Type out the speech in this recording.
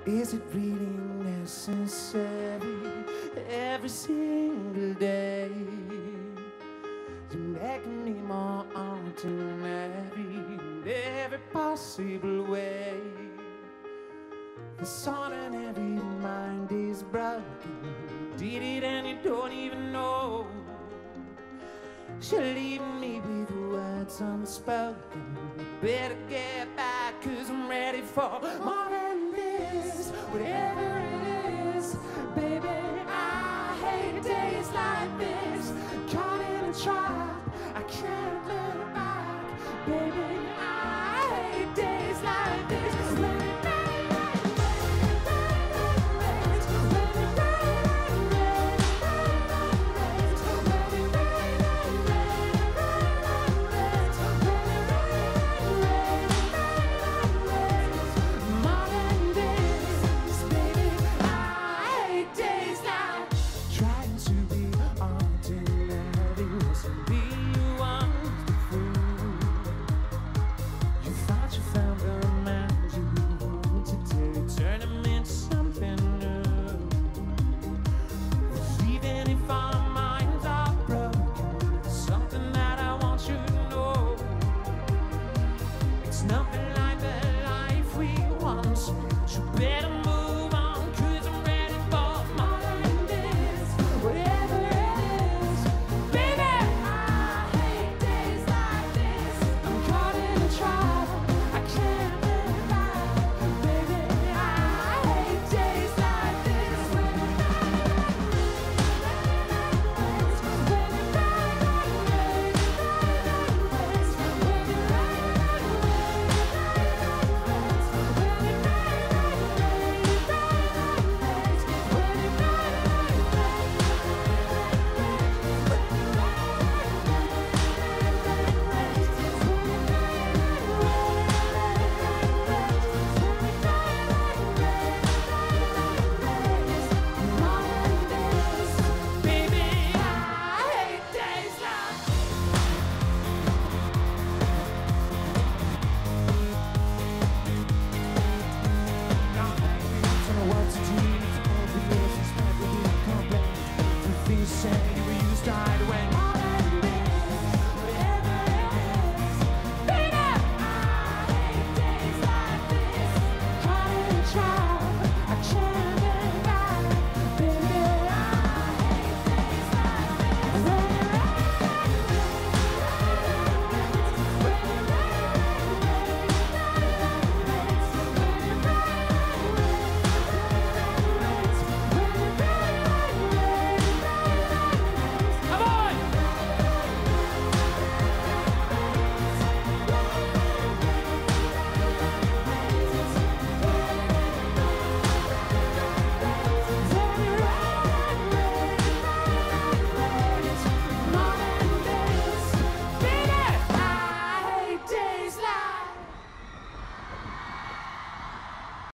Is it really necessary every single day? You're making me more ordinary in every possible way. This ordinary mind is broken. Did it and you don't even know. You're leaving me with words unspoken. Better get back, 'cause I'm ready for more than this. Whatever it is, baby, I hate days like this. Caught in a trap, I can't look back. Baby, I hate days like this. When it rains, when it rains, when it more than this, baby, I hate days like. Trying to be ordinary wasn't be you once before. You thought you found the man you wanted to turn him into something new. Even if our minds are broken, there's something that I want you to know. It's nothing